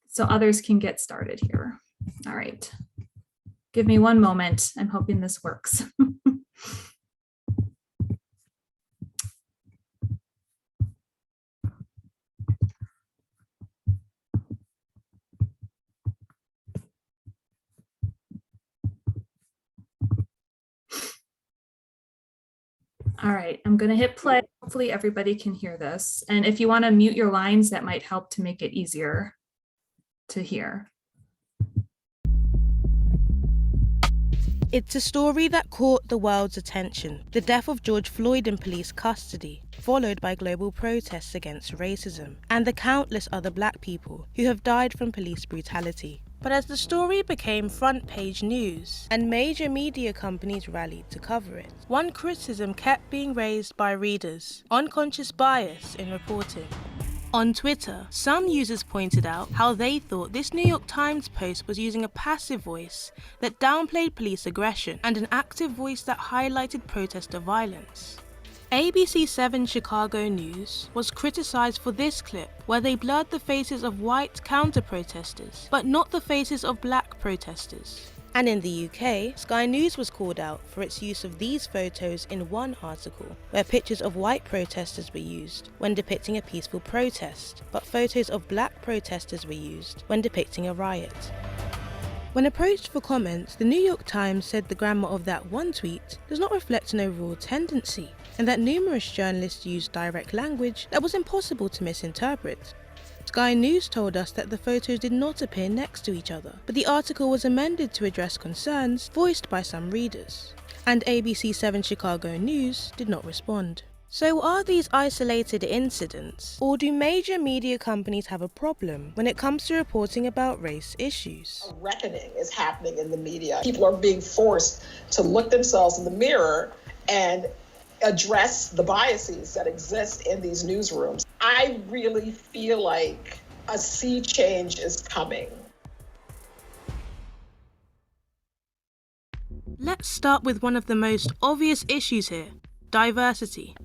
so others can get started here. All right. Give me one moment. I'm hoping this works. All right, I'm going to hit play. Hopefully everybody can hear this. And if you want to mute your lines, that might help to make it easier to hear. It's a story that caught the world's attention. The death of George Floyd in police custody, followed by global protests against racism, and the countless other black people who have died from police brutality. But as the story became front-page news, and major media companies rallied to cover it, one criticism kept being raised by readers: unconscious bias in reporting. On Twitter, some users pointed out how they thought this New York Times post was using a passive voice that downplayed police aggression and an active voice that highlighted protester violence. ABC 7 Chicago News was criticized for this clip, where they blurred the faces of white counter-protesters, but not the faces of black protesters. And in the UK, Sky News was called out for its use of these photos in one article, where pictures of white protesters were used when depicting a peaceful protest, but photos of black protesters were used when depicting a riot. When approached for comment, the New York Times said the grammar of that one tweet does not reflect an overall tendency, and that numerous journalists used direct language that was impossible to misinterpret. Sky News told us that the photos did not appear next to each other, but the article was amended to address concerns voiced by some readers, and ABC 7 Chicago News did not respond. So are these isolated incidents, or do major media companies have a problem when it comes to reporting about race issues? A reckoning is happening in the media. People are being forced to look themselves in the mirror and address the biases that exist in these newsrooms. I really feel like a sea change is coming. Let's start with one of the most obvious issues here: diversity.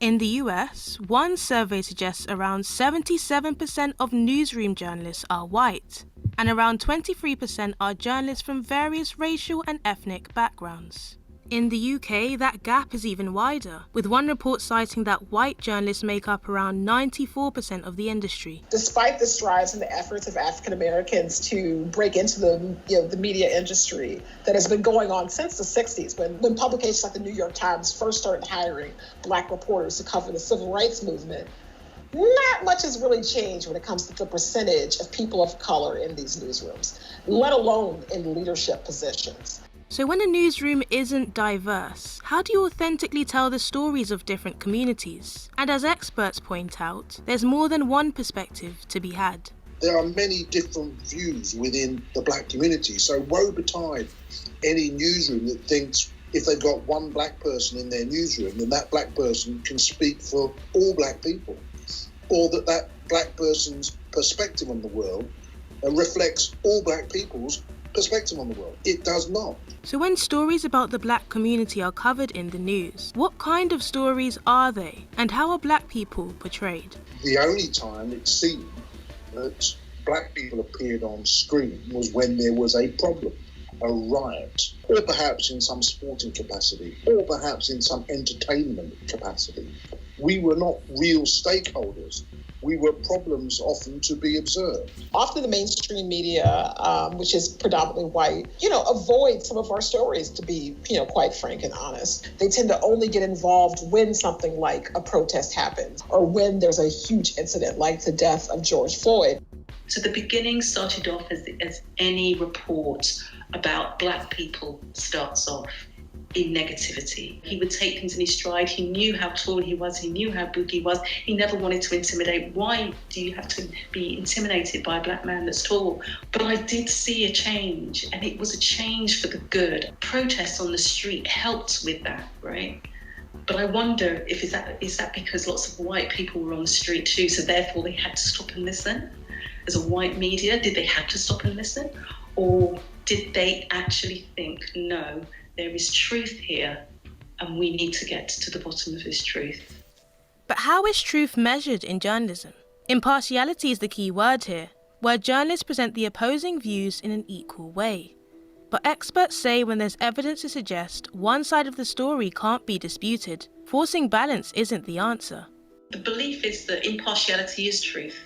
In the US, one survey suggests around 77% of newsroom journalists are white, and around 23% are journalists from various racial and ethnic backgrounds. In the UK, that gap is even wider, with one report citing that white journalists make up around 94% of the industry. Despite the strides and the efforts of African Americans to break into the media industry that has been going on since the 60s, when publications like the New York Times first started hiring black reporters to cover the civil rights movement, not much has really changed when it comes to the percentage of people of color in these newsrooms, let alone in leadership positions. So when a newsroom isn't diverse, how do you authentically tell the stories of different communities? And as experts point out, there's more than one perspective to be had. There are many different views within the black community, so woe betide any newsroom that thinks if they've got one black person in their newsroom, then that black person can speak for all black people, or that black person's perspective on the world reflects all black people's perspective on the world. It does not. So when stories about the black community are covered in the news, what kind of stories are they, and how are black people portrayed? The only time it seemed that black people appeared on screen was when there was a problem, a riot, or perhaps in some sporting capacity, or perhaps in some entertainment capacity. We were not real stakeholders. We were problems often to be observed. Often the mainstream media, which is predominantly white, avoid some of our stories, to be, quite frank and honest. They tend to only get involved when something like a protest happens, or when there's a huge incident like the death of George Floyd. So the beginning started off as any report about black people starts off, in negativity. He would take things in his stride. He knew how tall he was. He knew how big he was. He never wanted to intimidate. Why do you have to be intimidated by a black man that's tall? But I did see a change, and it was a change for the good. Protests on the street helped with that, right? But I wonder if is that because lots of white people were on the street too, so therefore they had to stop and listen? As a white media, did they have to stop and listen? Or did they actually think, no, there is truth here, and we need to get to the bottom of this truth? But how is truth measured in journalism? Impartiality is the key word here, where journalists present the opposing views in an equal way. But experts say when there's evidence to suggest one side of the story can't be disputed, forcing balance isn't the answer. The belief is that impartiality is truth,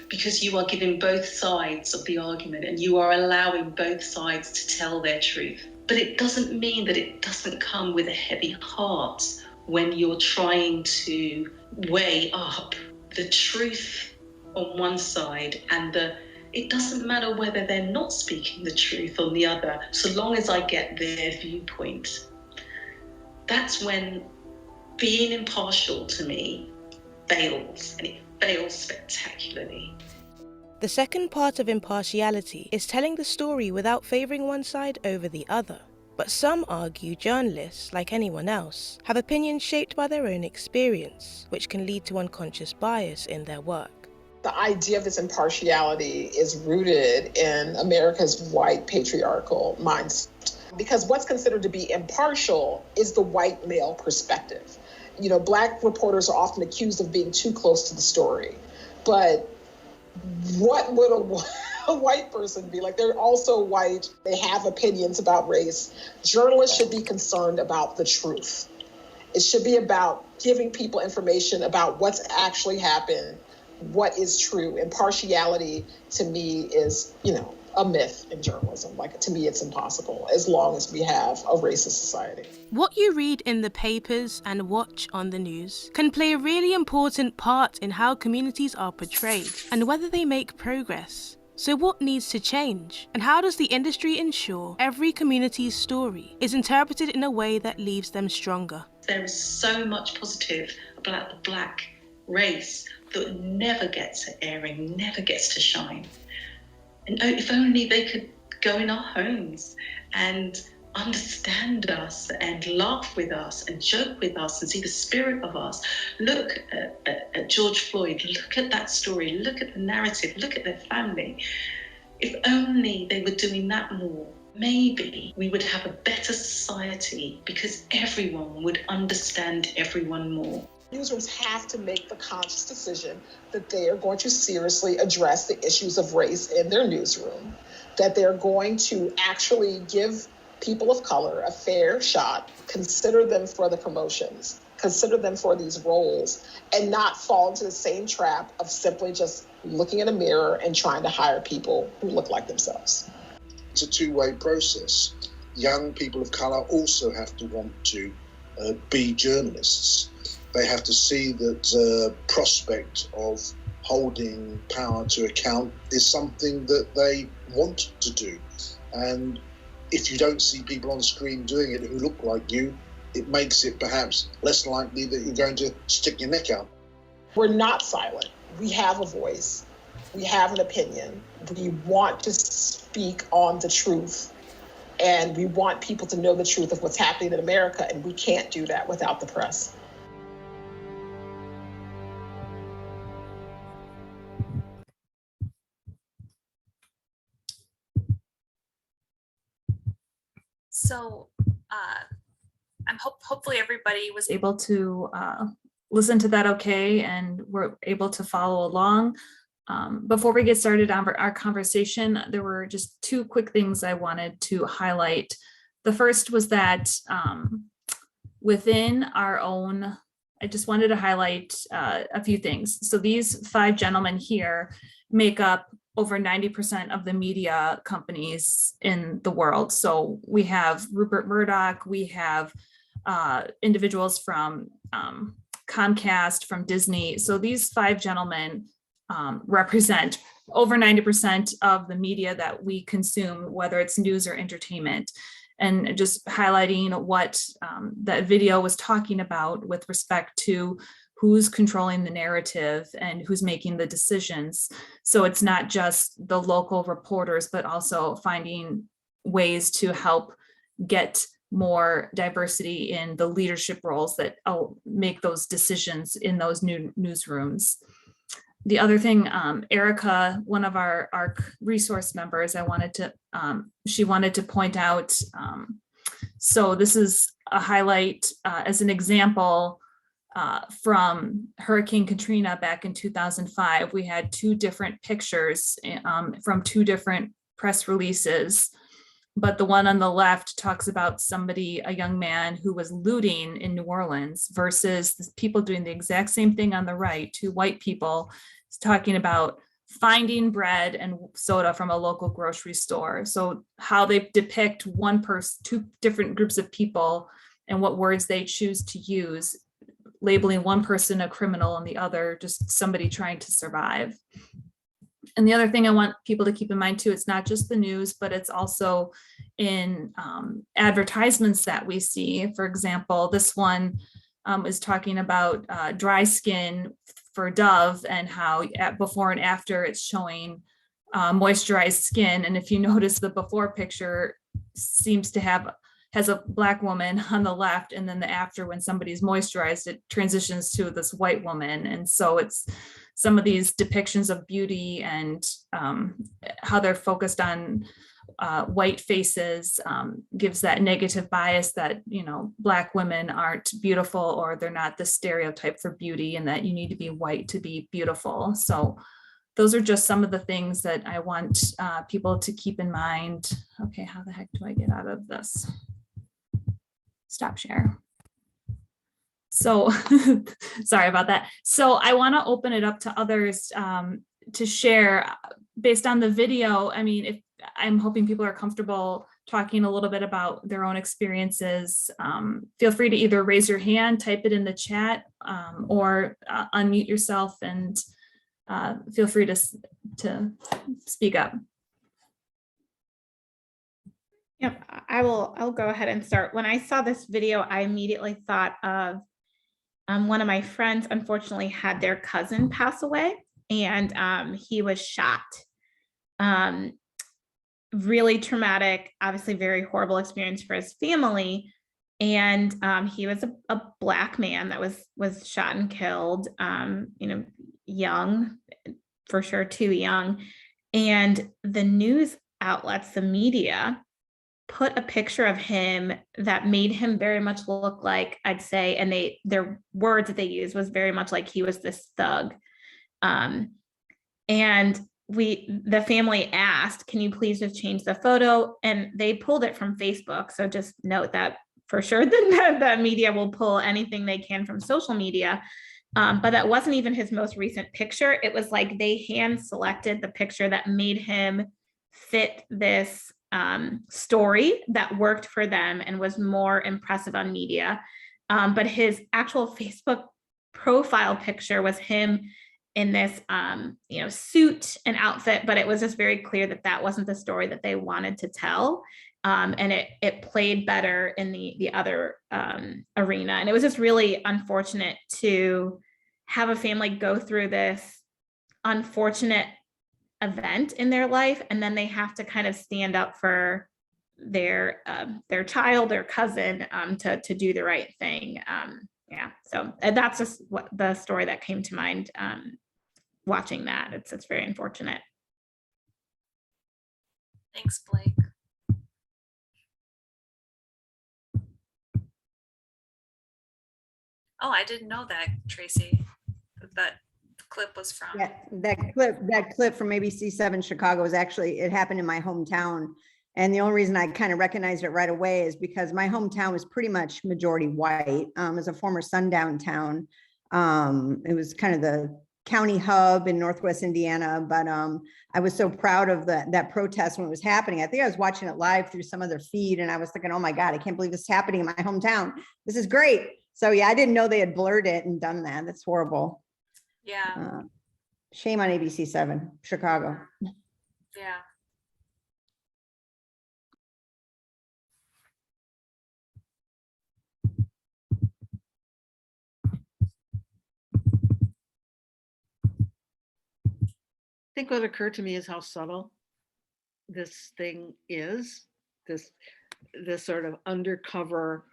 because you are giving both sides of the argument and you are allowing both sides to tell their truth. But it doesn't mean that it doesn't come with a heavy heart when you're trying to weigh up the truth on one side and it doesn't matter whether they're not speaking the truth on the other, so long as I get their viewpoint. That's when being impartial to me fails, and it fails spectacularly. The second part of impartiality is telling the story without favouring one side over the other. But some argue journalists, like anyone else, have opinions shaped by their own experience, which can lead to unconscious bias in their work. The idea of this impartiality is rooted in America's white patriarchal mindset. Because what's considered to be impartial is the white male perspective. You know, Black reporters are often accused of being too close to the story. But what would a white person be like? They're also white. They have opinions about race. Journalists should be concerned about the truth. It should be about giving people information about what's actually happened, what is true. Impartiality to me is, a myth in journalism. Like, to me, it's impossible as long as we have a racist society. What you read in the papers and watch on the news can play a really important part in how communities are portrayed and whether they make progress. So what needs to change? And how does the industry ensure every community's story is interpreted in a way that leaves them stronger? There is so much positive about the Black race that never gets to airing, never gets to shine. And if only they could go in our homes and understand us and laugh with us and joke with us and see the spirit of us. Look at George Floyd, look at that story, look at the narrative, look at their family. If only they were doing that more, maybe we would have a better society because everyone would understand everyone more. Newsrooms have to make the conscious decision that they are going to seriously address the issues of race in their newsroom, that they're going to actually give people of color a fair shot, consider them for the promotions, consider them for these roles, and not fall into the same trap of simply just looking in a mirror and trying to hire people who look like themselves. It's a two-way process. Young people of color also have to want to be journalists. They have to see that the prospect of holding power to account is something that they want to do. And if you don't see people on screen doing it who look like you, it makes it perhaps less likely that you're going to stick your neck out. We're not silent. We have a voice. We have an opinion. We want to speak on the truth. And we want people to know the truth of what's happening in America. And we can't do that without the press. So hopefully everybody was able to listen to that okay, and we're able to follow along. Before we get started on our conversation, there were just two quick things I wanted to highlight. The first was that within our own, I just wanted to highlight a few things. So these five gentlemen here make up over 90% of the media companies in the world. So we have Rupert Murdoch, we have individuals from Comcast, from Disney. So these five gentlemen represent over 90% of the media that we consume, whether it's news or entertainment. And just highlighting what that video was talking about with respect to who's controlling the narrative and who's making the decisions. So it's not just the local reporters, but also finding ways to help get more diversity in the leadership roles that make those decisions in those new newsrooms. The other thing, Erica, one of our resource members, she wanted to point out, so this is a highlight as an example from Hurricane Katrina back in 2005. We had two different pictures from two different press releases. But the one on the left talks about somebody, a young man who was looting in New Orleans versus people doing the exact same thing on the right, two white people talking about finding bread and soda from a local grocery store. So how they depict one person, two different groups of people and what words they choose to use, labeling one person a criminal and the other just somebody trying to survive. And the other thing I want people to keep in mind too, it's not just the news, but it's also in advertisements that we see. For example, this one is talking about dry skin for Dove and how before and after it's showing moisturized skin. And if you notice, the before picture seems to has a Black woman on the left, and then the after, when somebody's moisturized, it transitions to this white woman. And so it's some of these depictions of beauty and how they're focused on white faces gives that negative bias that, you know, Black women aren't beautiful, or they're not the stereotype for beauty, and that you need to be white to be beautiful. So those are just some of the things that I want people to keep in mind. Okay, how the heck do I get out of this? Stop share. So sorry about that. So I want to open it up to others to share based on the video. I mean, if I'm hoping people are comfortable talking a little bit about their own experiences, feel free to either raise your hand, type it in the chat, or unmute yourself and feel free to speak up. Yep, I'll go ahead and start. When I saw this video, I immediately thought of one of my friends unfortunately had their cousin pass away, and he was shot. Really traumatic, obviously very horrible experience for his family. And he was a Black man that was shot and killed, you know, young, for sure too young. And the news outlets, the media, put a picture of him that made him very much look like, I'd say, and their words that they used was very much like he was this thug. And the family asked, can you please just change the photo? And they pulled it from Facebook. So just note that for sure the media will pull anything they can from social media. But that wasn't even his most recent picture. It was like they hand selected the picture that made him fit this story that worked for them and was more impressive on media. But his actual Facebook profile picture was him in this you know, suit and outfit, but it was just very clear that that wasn't the story that they wanted to tell. And it played better in the other arena. And it was just really unfortunate to have a family go through this unfortunate event in their life, and then they have to kind of stand up for their child, their cousin, to do the right thing. Yeah, so that's just what the story that came to mind watching that. It's very unfortunate. Thanks, Blake. Oh, I didn't know that, Tracy, that clip was from. Yeah, that clip from ABC7 Chicago was actually, it happened in my hometown. And the only reason I kind of recognized it right away is because my hometown was pretty much majority white. It was a former sundown town. It was kind of the county hub in Northwest Indiana, but I was so proud of that protest when it was happening. I think I was watching it live through some other feed, and I was thinking, oh my God, I can't believe this is happening in my hometown. This is great. So yeah, I didn't know they had blurred it and done that. That's horrible. Yeah. Shame on ABC7 Chicago. Yeah. I think what occurred to me is how subtle this thing is, this sort of undercover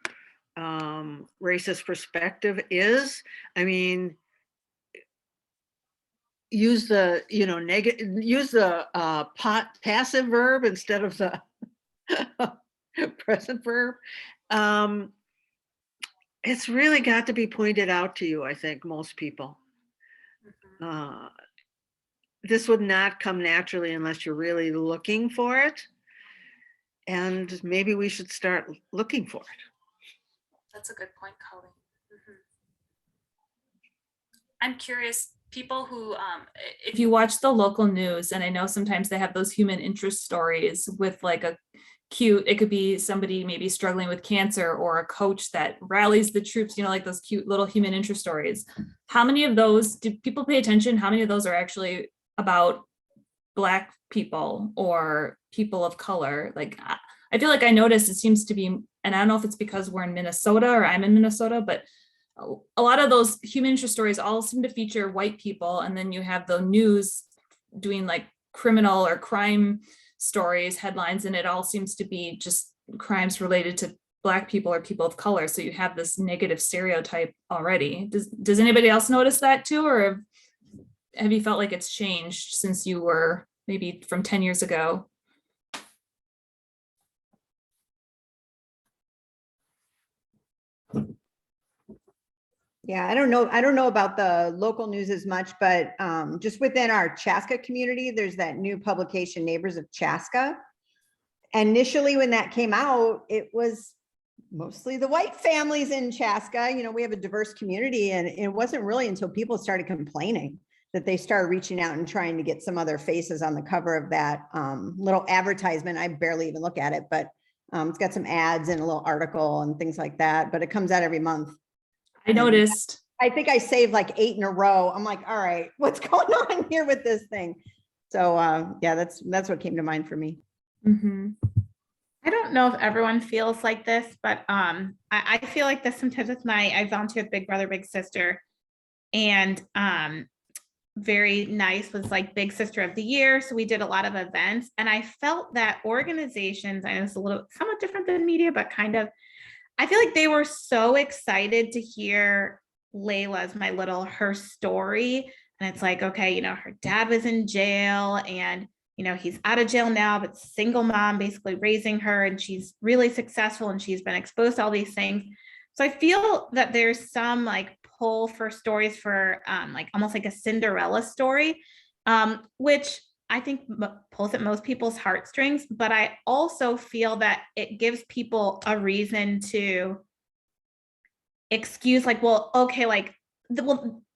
racist perspective is. I mean, use the, you know, use the passive verb instead of the present verb. it's really got to be pointed out to you, I think, most people. This would not come naturally unless you're really looking for it. And maybe we should start looking for it. That's a good point, Colleen. I'm curious, people who, if you watch the local news, and I know sometimes they have those human interest stories with like a cute, it could be somebody maybe struggling with cancer or a coach that rallies the troops, you know, like those cute little human interest stories. How many of those, do people pay attention? How many of those are actually about Black people or people of color? Like, I feel like I noticed it seems to be, and I don't know if it's because we're in Minnesota or I'm in Minnesota, but a lot of those human interest stories all seem to feature white people. And then you have the news doing like criminal or crime stories, headlines, and it all seems to be just crimes related to Black people or people of color. So you have this negative stereotype already. Does anybody else notice that too? Or have you felt like it's changed since you were maybe from 10 years ago? Yeah, I don't know about the local news as much, but just within our Chaska community, there's that new publication, Neighbors of Chaska. Initially, when that came out, it was mostly the white families in Chaska. You know, we have a diverse community, and it wasn't really until people started complaining that they started reaching out and trying to get some other faces on the cover of that little advertisement. I barely even look at it, but it's got some ads and a little article and things like that, but it comes out every month. I noticed. I think I saved like 8 in a row. I'm like, all right, what's going on here with this thing? So yeah, that's what came to mind for me. Mm-hmm. I don't know if everyone feels like this, but I feel like this sometimes with I volunteer with Big Brother, Big Sister, and very nice was like Big Sister of the Year. So we did a lot of events, and I felt that organizations, I know it's a little somewhat different than media, but kind of, I feel like they were so excited to hear Layla's, her story. And it's like, okay, you know, her dad was in jail and, you know, he's out of jail now, but single mom basically raising her, and she's really successful and she's been exposed to all these things. So I feel that there's some like pull for stories for like almost like a Cinderella story, which I think pulls at most people's heartstrings, but I also feel that it gives people a reason to excuse, like, well, okay, like,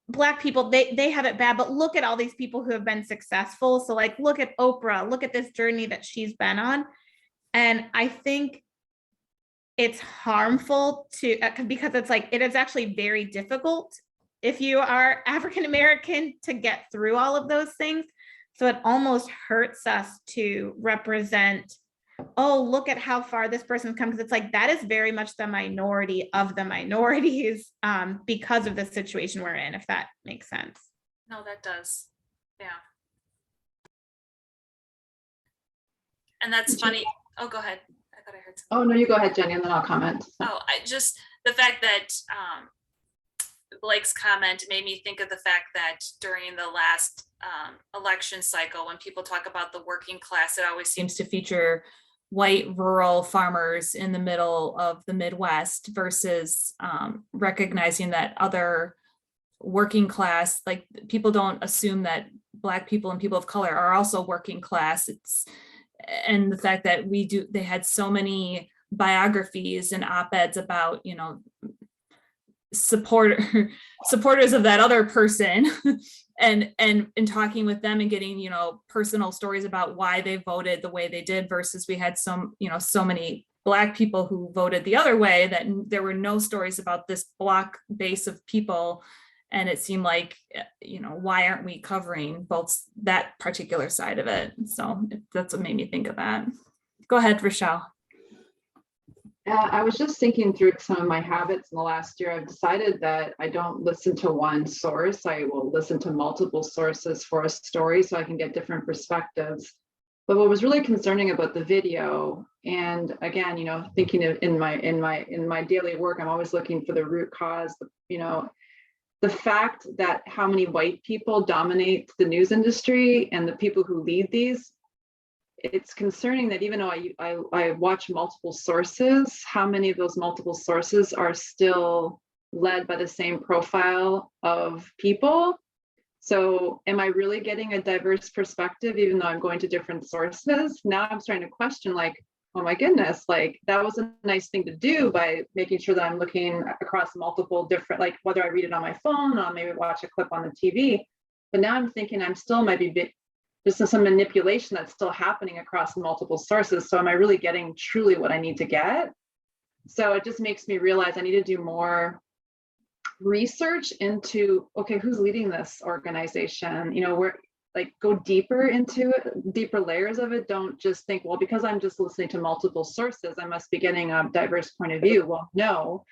Black people, they have it bad, but look at all these people who have been successful. So like, look at Oprah, look at this journey that she's been on. And I think it's harmful to, because it's like, it is actually very difficult if you are African-American to get through all of those things. So it almost hurts us to represent, oh, look at how far this person's come, because it's like, that is very much the minority of the minorities because of the situation we're in, if that makes sense. No, that does. Yeah. And that's funny. Oh, go ahead. I thought I heard something. Oh, no, you go ahead, Jenny, and then I'll comment. Oh, I just, the fact that Blake's comment made me think of the fact that during the last election cycle, when people talk about the working class, it always seems to feature white rural farmers in the middle of the Midwest versus recognizing that other working class, like, people don't assume that Black people and people of color are also working class. And the fact that they had so many biographies and op-eds about, you know, supporters of that other person and talking with them and getting, you know, personal stories about why they voted the way they did, versus we had so many Black people who voted the other way, that there were no stories about this block base of people. And it seemed like, you know, why aren't we covering both that particular side of it? So that's what made me think of that. Go ahead, Rochelle. I was just thinking through some of my habits in the last year. I've decided that I don't listen to one source. I will listen to multiple sources for a story so I can get different perspectives. But what was really concerning about the video, and again, you know, thinking of in my daily work, I'm always looking for the root cause, you know, the fact that how many white people dominate the news industry and the people who lead these, it's concerning that even though I watch multiple sources, how many of those multiple sources are still led by the same profile of people? So am I really getting a diverse perspective, even though I'm going to different sources? Now I'm starting to question, like, oh my goodness, like that was a nice thing to do by making sure that I'm looking across multiple different, like whether I read it on my phone or maybe watch a clip on the TV. But now I'm thinking I'm still might be just some manipulation that's still happening across multiple sources. So am I really getting truly what I need to get? So it just makes me realize I need to do more research into, okay, who's leading this organization? You know, where, like, go deeper into it, deeper layers of it. Don't just think, well, because I'm just listening to multiple sources, I must be getting a diverse point of view. Well, no,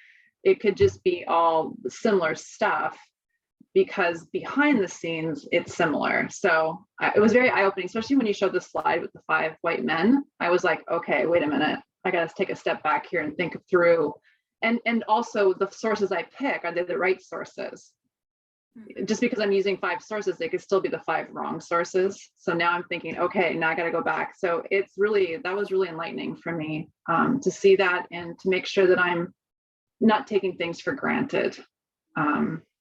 it could just be all similar stuff, because behind the scenes it's similar. So it was very eye-opening, especially when you showed the slide with the 5 white men. I was like, okay, wait a minute, I gotta take a step back here and think through. And also the sources I pick, are they the right sources? Just because I'm using 5 sources, they could still be the 5 wrong sources. So now I'm thinking, okay, now I got to go back. So it's really, that was really enlightening for me, to see that and to make sure that I'm not taking things for granted.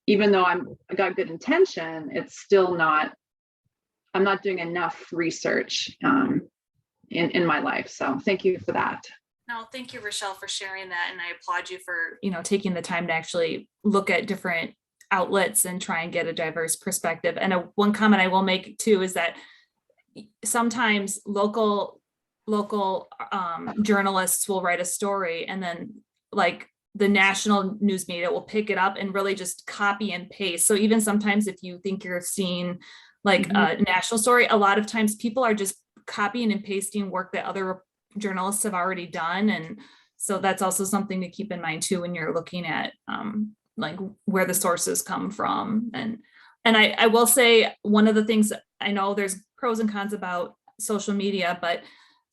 Even though I got good intention, it's still not, I'm not doing enough research in my life. So thank you for that. No, thank you, Rochelle, for sharing that. And I applaud you for, taking the time to actually look at different outlets and try and get a diverse perspective. And one comment I will make too is that sometimes local journalists will write a story, and then like the national news media will pick it up and really just copy and paste. So even sometimes if you think you're seeing like a national story, a lot of times people are just copying and pasting work that other journalists have already done. And so that's also something to keep in mind too when you're looking at like where the sources come from. And I will say, one of the things, I know there's pros and cons about social media, but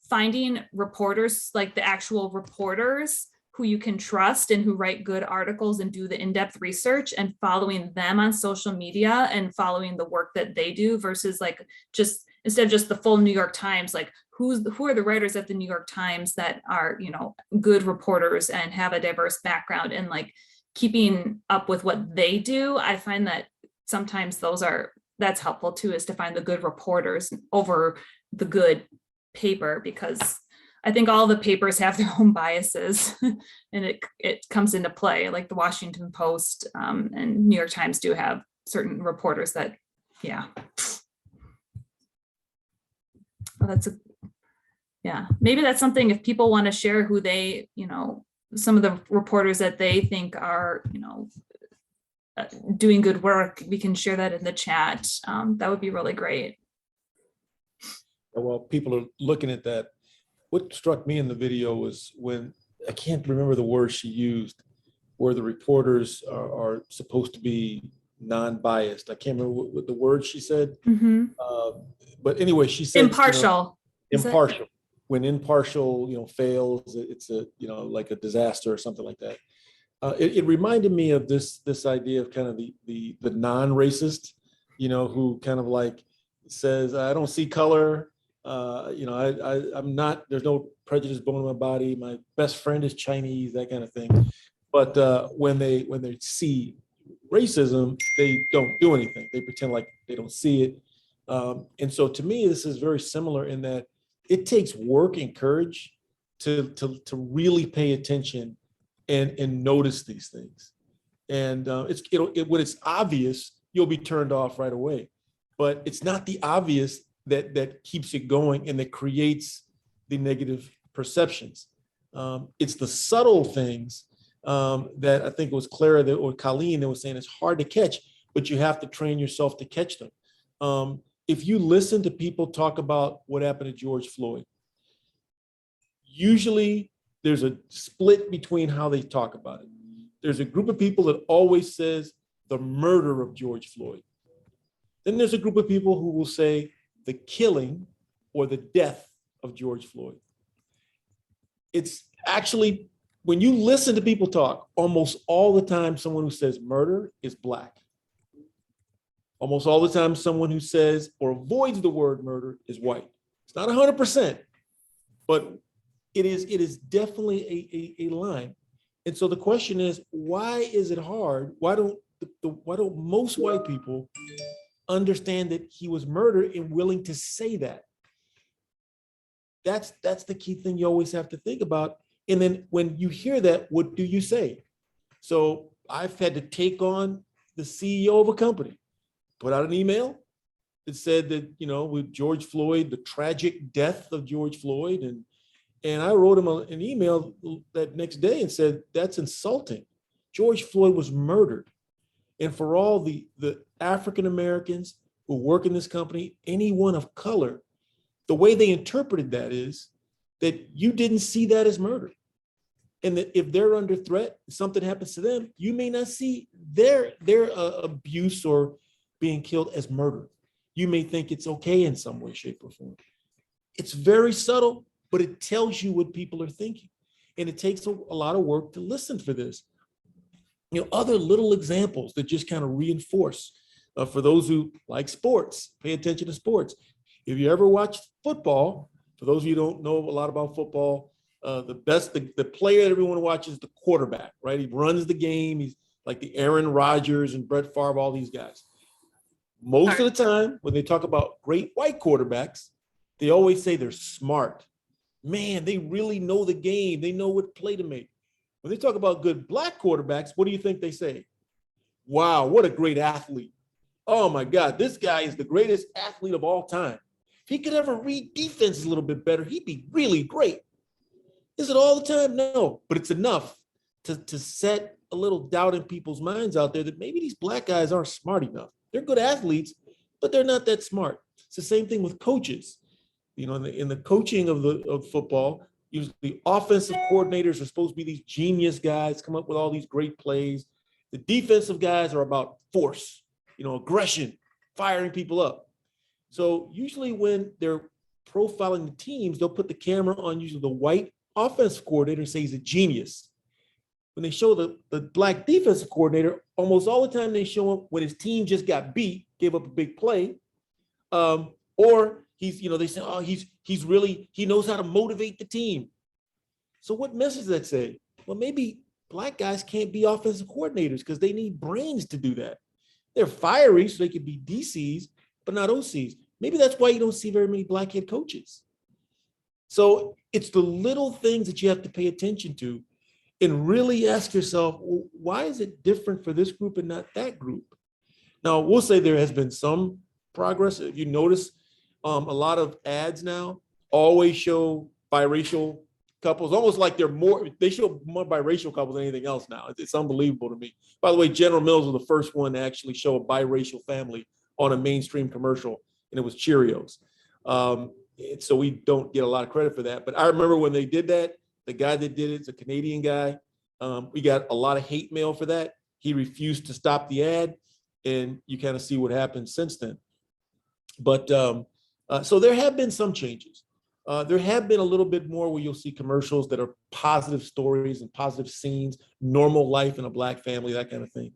finding reporters, like the actual reporters who you can trust and who write good articles and do the in-depth research, and following them on social media and following the work that they do, versus like just instead of just the full New York Times, like who are the writers at the New York Times that are, good reporters and have a diverse background, and like keeping up with what they do. I find that sometimes that's helpful too, is to find the good reporters over the good paper, because I think all the papers have their own biases and it comes into play. Like the Washington Post and New York Times do have certain reporters that, yeah. Well, maybe that's something, if people want to share who they, some of the reporters that they think are, doing good work, we can share that in the chat. That would be really great. Well, people are looking at that. What struck me in the video was when, I can't remember the word she used, where the reporters are supposed to be non-biased. I can't remember what the word she said. But anyway, she said impartial. Impartial. When impartial, fails, it's like a disaster or something like that. It reminded me of this idea of kind of the non-racist, who kind of like says, I don't see color. I'm not, there's no prejudice bone in my body. My best friend is Chinese, that kind of thing. But when they see racism, they don't do anything. They pretend like they don't see it. And so to me, this is very similar in that it takes work and courage to really pay attention and notice these things. And when it's obvious, you'll be turned off right away. But it's not the obvious that keeps it going and that creates the negative perceptions. It's the subtle things that I think it was Clara or Colleen that was saying it's hard to catch, but you have to train yourself to catch them. If you listen to people talk about what happened to George Floyd, usually there's a split between how they talk about it. There's a group of people that always says the murder of George Floyd. Then there's a group of people who will say the killing or the death of George Floyd. It's actually, when you listen to people talk, almost all the time, someone who says murder is Black. Almost all the time, someone who says or avoids the word murder is white. It's not 100%, but it is definitely a line. And so the question is, why is it hard? Why don't most white people understand that he was murdered and willing to say that? That's the key thing you always have to think about. And then when you hear that, what do you say? So I've had to take on the CEO of a company, put out an email that said that, with George Floyd, the tragic death of George Floyd, and I wrote him an email that next day and said, that's insulting. George Floyd was murdered. And for all the African Americans who work in this company, anyone of color, the way they interpreted that is that you didn't see that as murder. And that if they're under threat, something happens to them, you may not see their abuse or being killed as murder. You may think it's okay in some way, shape, or form. It's very subtle, but it tells you what people are thinking. And it takes a lot of work to listen for this. Other little examples that just kind of reinforce for those who like sports, pay attention to sports. If you ever watch football, for those of you who don't know a lot about football, the player that everyone watches is the quarterback, right? He runs the game. He's like the Aaron Rodgers and Brett Favre, all these guys. Most of the time, when they talk about great white quarterbacks, they always say they're smart. Man, they really know the game. They know what play to make. When they talk about good black quarterbacks, what do you think they say? Wow, what a great athlete. Oh my God, this guy is the greatest athlete of all time. If he could ever read defense a little bit better, he'd be really great. Is it all the time? No, but it's enough to set a little doubt in people's minds out there that maybe these black guys aren't smart enough. They're good athletes, but they're not that smart. It's the same thing with coaches. In the coaching of football, usually the offensive coordinators are supposed to be these genius guys, come up with all these great plays. The defensive guys are about force, aggression, firing people up. So usually when they're profiling the teams, they'll put the camera on usually the white offensive coordinator and say he's a genius. When they show the black defensive coordinator, almost all the time they show him when his team just got beat, gave up a big play, or they say, oh, he knows how to motivate the team. So what message does that say? Well, maybe black guys can't be offensive coordinators because they need brains to do that. They're fiery, so they can be DCs, but not OCs. Maybe that's why you don't see very many black head coaches. So it's the little things that you have to pay attention to and really ask yourself, well, why is it different for this group and not that group? Now, we'll say there has been some progress. If you notice, a lot of ads now always show biracial couples, almost like they show more biracial couples than anything else now. It's unbelievable to me. By the way, General Mills was the first one to actually show a biracial family on a mainstream commercial, and it was Cheerios. So we don't get a lot of credit for that. But I remember when they did that, the guy that did it's a Canadian guy. We got a lot of hate mail for that. He refused to stop the ad, and you kind of see what happened since then. But so there have been some changes. There have been a little bit more where you'll see commercials that are positive stories and positive scenes, normal life in a black family, that kind of thing.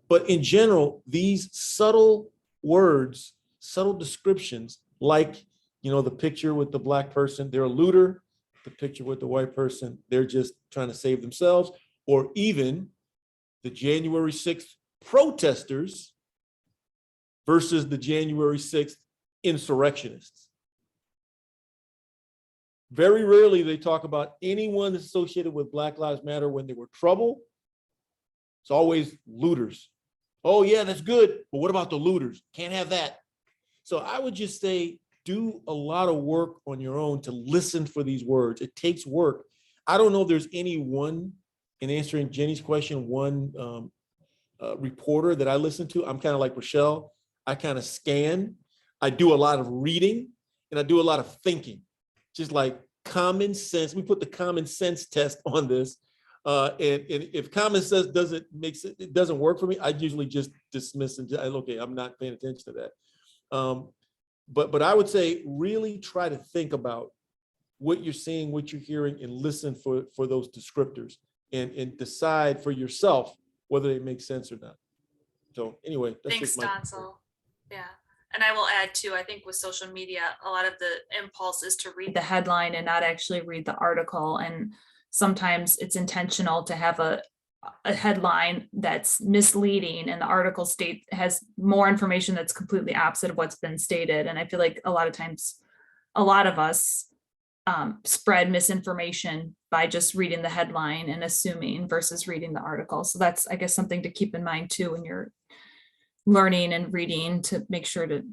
But in general, these subtle words, subtle descriptions, like, the picture with the black person, they're a looter. The picture with the white person, they're just trying to save themselves. Or even the January 6th protesters versus the January 6th insurrectionists. Very rarely they talk about anyone that's associated with Black Lives Matter when they were trouble. It's always looters. Oh yeah, that's good, but what about the looters? Can't have that. So I would just say, do a lot of work on your own to listen for these words. It takes work. I don't know if there's any one, in answering Jenny's question, one reporter that I listen to. I'm kind of like Rochelle. I kind of scan. I do a lot of reading and I do a lot of thinking. Just like common sense. We put the common sense test on this. And if common sense it doesn't work for me, I usually just dismiss and okay, I'm not paying attention to that. But I would say really try to think about what you're seeing, what you're hearing, and listen for those descriptors and decide for yourself whether they make sense or not. So anyway, that's Thanks, just my. Donzel. Yeah. And I will add too, I think with social media, a lot of the impulse is to read the headline and not actually read the article. And sometimes it's intentional to have a headline that's misleading and the article has more information that's completely opposite of what's been stated. And I feel like a lot of times, a lot of us spread misinformation by just reading the headline and assuming versus reading the article. So that's, I guess, something to keep in mind too when you're learning and reading, to make sure to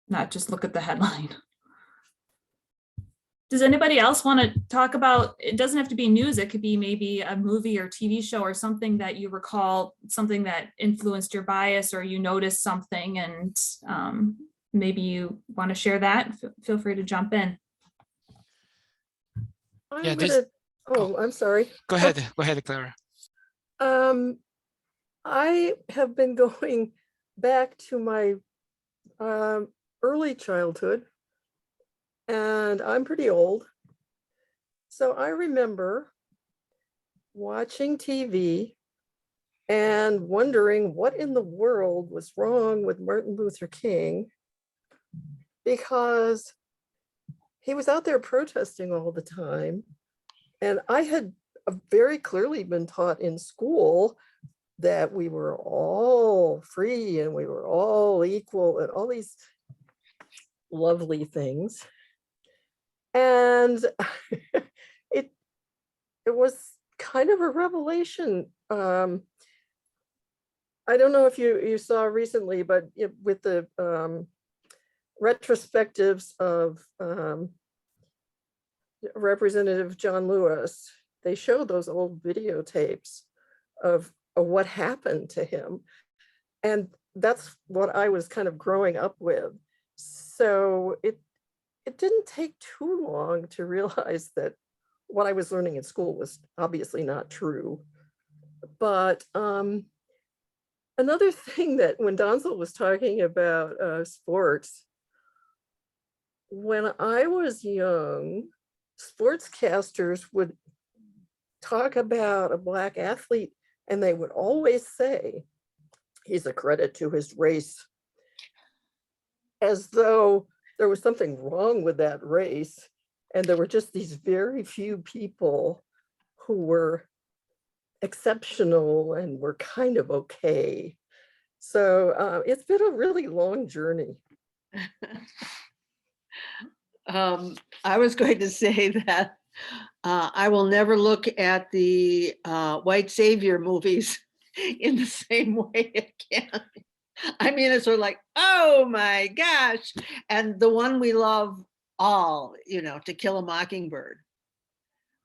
not just look at the headline. Does anybody else want to talk about, it doesn't have to be news, it could be maybe a movie or TV show or something that you recall, something that influenced your bias, or you noticed something and maybe you want to share that, feel free to jump in. I'm sorry. Go ahead, Clara. I have been going back to my early childhood, and I'm pretty old. So I remember watching TV and wondering what in the world was wrong with Martin Luther King, because he was out there protesting all the time. And I had very clearly been taught in school that we were all free and we were all equal and all these lovely things. And it was kind of a revelation. I don't know if you saw recently, but with the retrospectives of Representative John Lewis, they showed those old videotapes of what happened to him. And that's what I was kind of growing up with. So it didn't take too long to realize that what I was learning in school was obviously not true. But another thing that when Donzel was talking about sports, when I was young, sportscasters would talk about a Black athlete and they would always say, he's a credit to his race, as though there was something wrong with that race. And there were just these very few people who were exceptional and were kind of okay. So it's been a really long journey. I was going to say that I will never look at the white savior movies in the same way again. I mean, it's sort of like, oh my gosh. And the one we love all, To Kill a Mockingbird.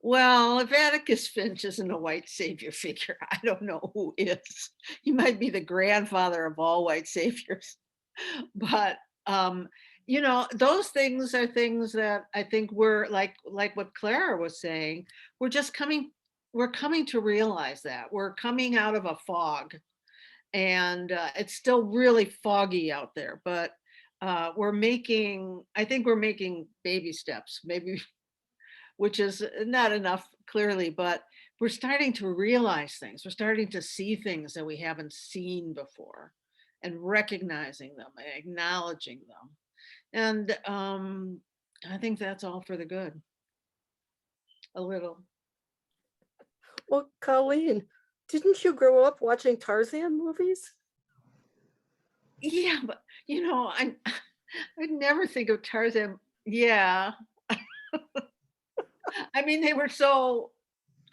Well, if Atticus Finch isn't a white savior figure, I don't know who is. He might be the grandfather of all white saviors. But those things are things that I think we're like what Clara was saying, we're coming to realize that we're coming out of a fog, and it's still really foggy out there, but I think we're making baby steps, maybe, which is not enough clearly, but we're starting to realize things. We're starting to see things that we haven't seen before and recognizing them and acknowledging them. And I think that's all for the good. A little. Well, Colleen, didn't you grow up watching Tarzan movies? Yeah, but I'd never think of Tarzan. Yeah. I mean, they were so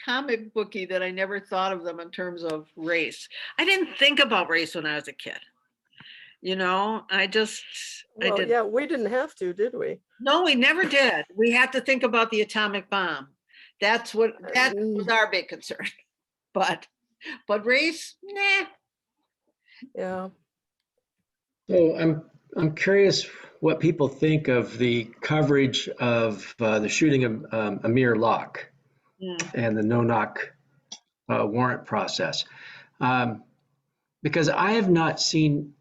comic booky that I never thought of them in terms of race. I didn't think about race when I was a kid. I didn't. Yeah, we didn't have to, did we? No, we never did. We had to think about the atomic bomb. That was our big concern. But race, nah. Yeah. So I'm curious what people think of the coverage of the shooting of Amir Locke and the no-knock warrant process, because I have not seen.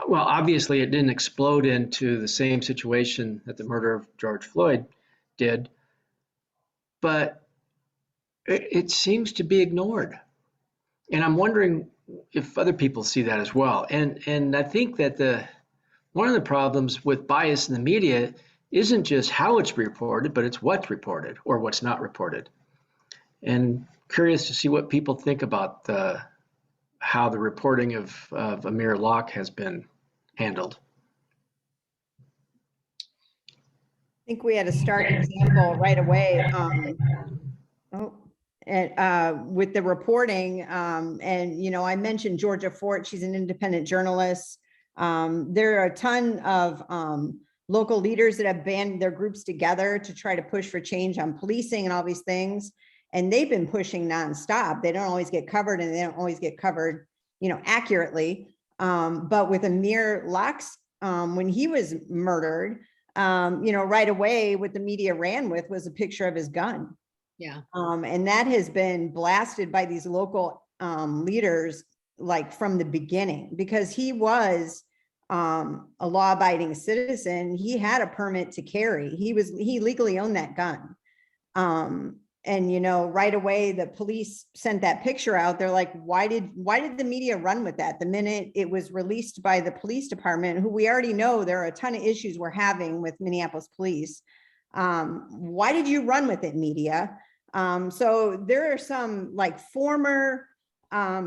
Well, obviously, it didn't explode into the same situation that the murder of George Floyd did, but it seems to be ignored. And I'm wondering if other people see that as well. And I think that One of the problems with bias in the media isn't just how it's reported, but it's what's reported or what's not reported. And curious to see what people think about how the reporting of Amir Locke has been handled. I think we had a stark example right away. With the reporting, and you know, I mentioned Georgia Fort. She's an independent journalist. There are a ton of local leaders that have banded their groups together to try to push for change on policing and all these things. And they've been pushing nonstop. They don't always get covered, and they don't always get covered, you know, accurately. But with Amir Locke, when he was murdered, you know, right away what the media ran with was a picture of his gun. Yeah. And that has been blasted by these local leaders like from the beginning, because he was a law-abiding citizen. He had a permit to carry. He legally owned that gun. And you know, right away the police sent that picture out. They're like, why did the media run with that? The minute it was released by the police department, who we already know there are a ton of issues we're having with Minneapolis police. Why did you run with it, media? So there are some like former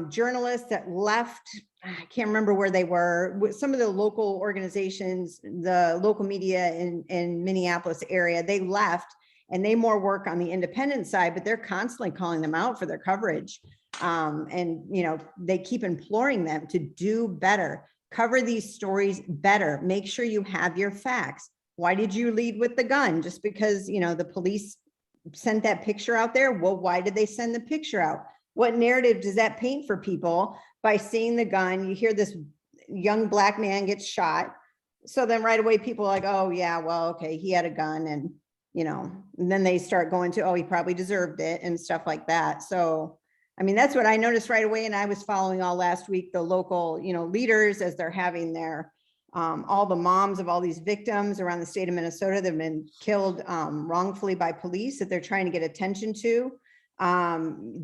journalists that left. I can't remember where they were, with some of the local organizations, the local media in Minneapolis area. They left and they more work on the independent side, but they're constantly calling them out for their coverage. And you know, they keep imploring them to do better, cover these stories better, make sure you have your facts. Why did you lead with the gun? Just because, you know, the police sent that picture out there? Well, why did they send the picture out? What narrative does that paint for people by seeing the gun? You hear this young Black man gets shot. So then right away people are like, oh yeah, well, okay, he had a gun, and you know, and then they start going to, oh, he probably deserved it and stuff like that. So, I mean, that's what I noticed right away. And I was following all last week, the local, you know, leaders as they're having their, all the moms of all these victims around the state of Minnesota that have been killed wrongfully by police that they're trying to get attention to.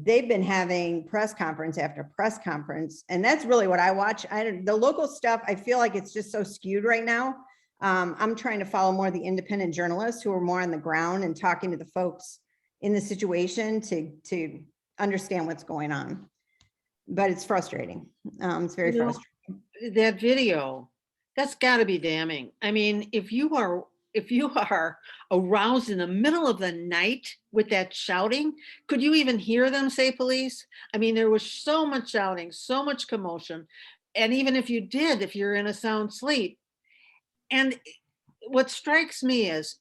They've been having press conference after press conference. And that's really what I watch. The local stuff, I feel like it's just so skewed right now. I'm trying to follow more of the independent journalists who are more on the ground and talking to the folks in the situation to understand what's going on. But it's frustrating. It's very frustrating. That video, that's got to be damning. I mean, if you are aroused in the middle of the night with that shouting, could you even hear them say police? I mean, there was so much shouting, so much commotion. And even if you did, if you're in a sound sleep. And what strikes me is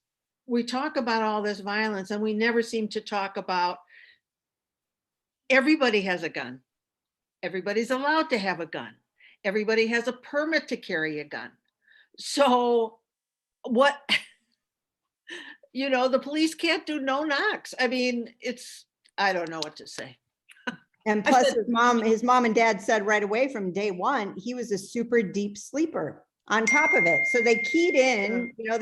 we talk about all this violence and we never seem to talk about everybody has a gun. Everybody's allowed to have a gun. Everybody has a permit to carry a gun. So what, you know, the police can't do no knocks. I mean, I don't know what to say. And plus his mom and dad said right away from day one, he was a super deep sleeper on top of it. So they keyed in, you know,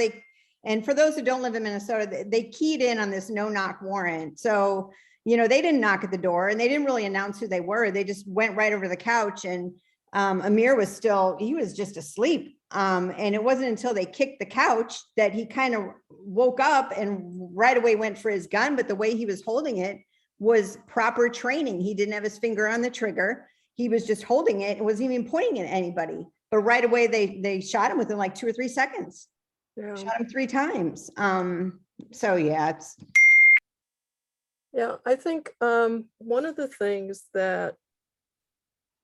and for those who don't live in Minnesota, they keyed in on this no knock warrant. So, you know, they didn't knock at the door and they didn't really announce who they were. They just went right over the couch, and Amir was he was just asleep. And it wasn't until they kicked the couch that he kind of woke up and right away went for his gun. But the way he was holding it was proper training. He didn't have his finger on the trigger. He was just holding it and wasn't even pointing at anybody. But right away, they shot him within like 2 or 3 seconds. Yeah. Shot him 3 times. So yeah, yeah, I think one of the things that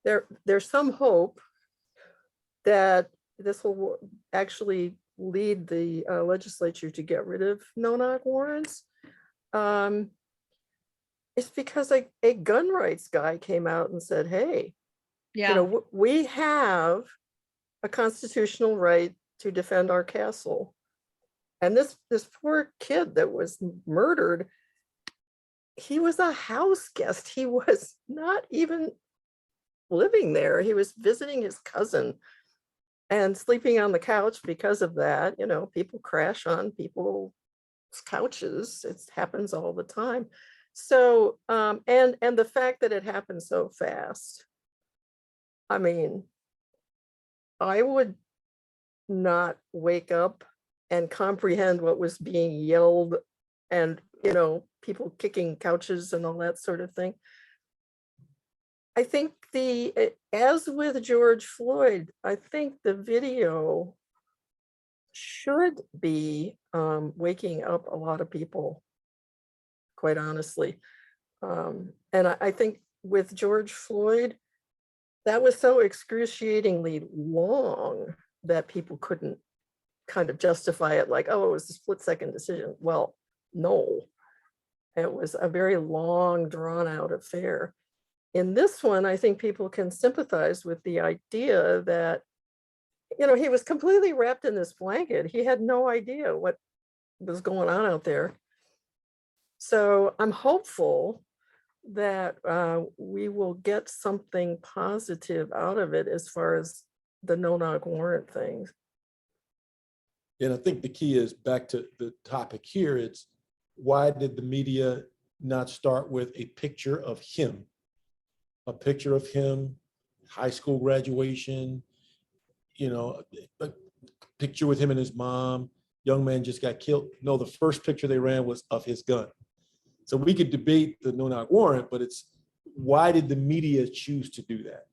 there's some hope that this will actually lead the legislature to get rid of no-knock warrants. It's because a gun rights guy came out and said, hey, you know, we have a constitutional right to defend our castle. And this poor kid that was murdered, he was a house guest. He was not even living there. He was visiting his cousin and sleeping on the couch because of that. You know, people crash on people's couches. It happens all the time. So, and the fact that it happened so fast, I mean, I would not wake up and comprehend what was being yelled and, people kicking couches and all that sort of thing. I think as with George Floyd, I think the video should be waking up a lot of people, quite honestly. And I think with George Floyd, that was so excruciatingly long that people couldn't kind of justify it like, oh, it was a split-second decision. Well, no, it was a very long, drawn-out affair. In this one, I think people can sympathize with the idea that, he was completely wrapped in this blanket. He had no idea what was going on out there. So I'm hopeful that we will get something positive out of it as far as the no-knock warrant things. And I think the key is back to the topic here. It's why did the media not start with a picture of him? A picture of him, high school graduation, a picture with him and his mom, young man just got killed. No, the first picture they ran was of his gun. So we could debate the no-knock warrant, but it's why did the media choose to do that?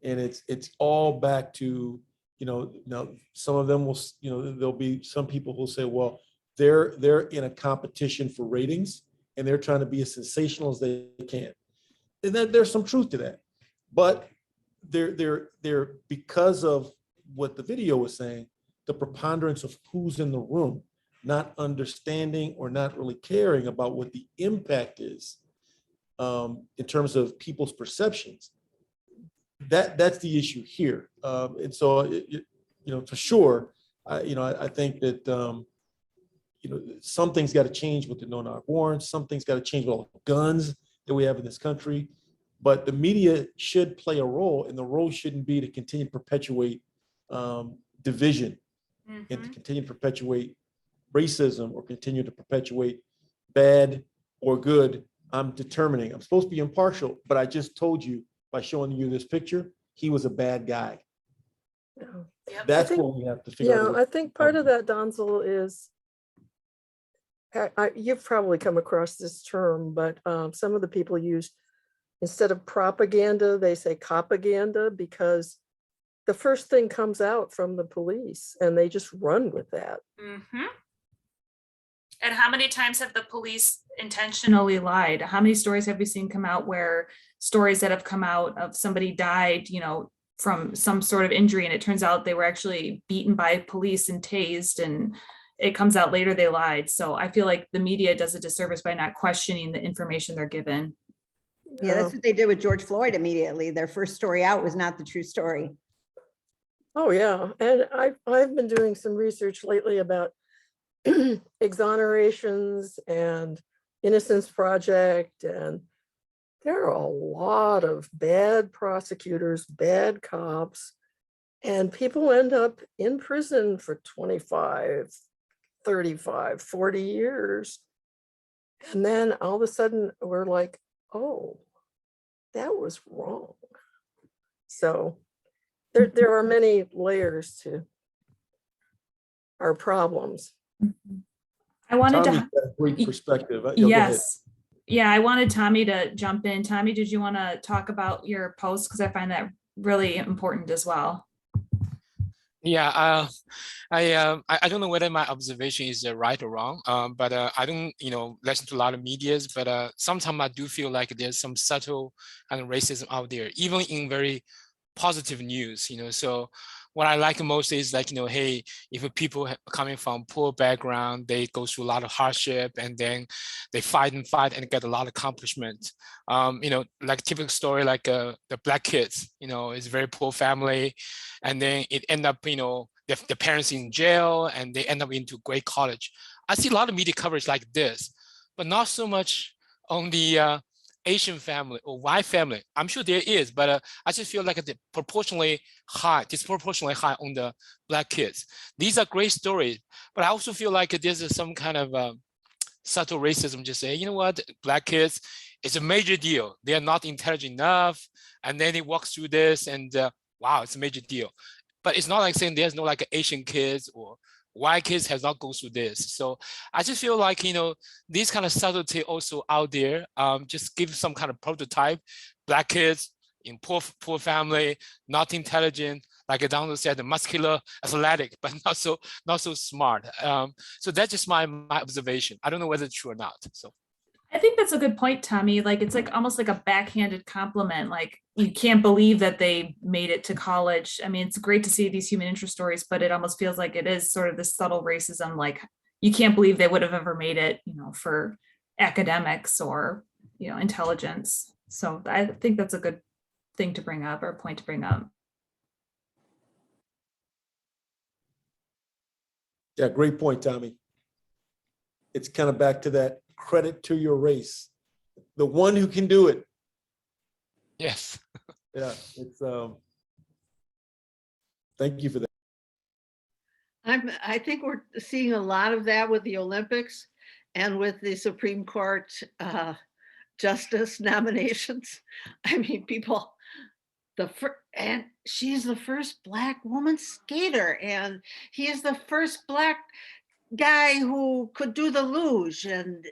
And it's all back to, now some of them will, there'll be some people who'll say, well, they're in a competition for ratings and they're trying to be as sensational as they can. And then there's some truth to that. But they're because of what the video was saying, the preponderance of who's in the room, not understanding or not really caring about what the impact is in terms of people's perceptions. That's the issue here. And so, for sure, I think that, something's got to change with the no-knock warrants. Something's got to change with all the guns that we have in this country. But the media should play a role, and the role shouldn't be to continue to perpetuate division and to continue to perpetuate racism or continue to perpetuate bad or good. I'm supposed to be impartial, but I just told you by showing you this picture, he was a bad guy. That's what we have to figure out. I think part of that, Donzel, is you've probably come across this term, but some of the people use, instead of propaganda, they say copaganda, because the first thing comes out from the police and they just run with that. And how many times have the police intentionally lied? How many stories have we seen come out where stories that have come out of somebody died, from some sort of injury, and it turns out they were actually beaten by police and tased, and it comes out later they lied. So I feel like the media does a disservice by not questioning the information they're given. Yeah, that's what they did with George Floyd immediately. Their first story out was not the true story. Oh, yeah. And I've been doing some research lately about exonerations and Innocence Project, and there are a lot of bad prosecutors, bad cops, and people end up in prison for 25, 35, 40 years. And then all of a sudden we're like, oh, that was wrong. So there are many layers to our problems. I wanted Tommy's to got a great perspective. Yes. Yeah, I wanted Tommy to jump in. Tommy, did you want to talk about your post? Because I find that really important as well. Yeah, I don't know whether my observation is right or wrong, but I don't, listen to a lot of medias, but sometimes I do feel like there's some subtle kind of racism out there, even in very positive news, so what I like most is like, hey, if people coming from poor background, they go through a lot of hardship and then they fight and get a lot of accomplishment. Like typical story, like the black kids, it's a very poor family. And then it end up, the parents in jail and they end up into great college. I see a lot of media coverage like this, but not so much on the Asian family or white family. I'm sure there is, but I just feel like it's disproportionately high on the black kids. These are great stories, but I also feel like there's some kind of subtle racism. Just say, you know what, black kids, it's a major deal. They are not intelligent enough, and then they walk through this, and wow, it's a major deal. but it's not like saying there's no like Asian kids or white kids has not gone through this. So I just feel like, these kind of subtlety also out there, just give some kind of prototype. Black kids in poor family, not intelligent, like Donald said, muscular, athletic, but not so smart. So that's just my observation. I don't know whether it's true or not. So I think that's a good point, Tommy. Like, it's like almost like a backhanded compliment. Like, you can't believe that they made it to college. I mean, it's great to see these human interest stories, but it almost feels like it is sort of this subtle racism. Like, you can't believe they would have ever made it, for academics or, intelligence. So I think that's a good thing to bring up, or point to bring up. Yeah, great point, Tommy. It's kind of back to that credit to your race, the one who can do it. Yes. Yeah, it's thank you for that. I think we're seeing a lot of that with the Olympics and with the Supreme Court justice nominations. I mean, people, and she's the first Black woman skater, and he is the first Black guy who could do the luge. And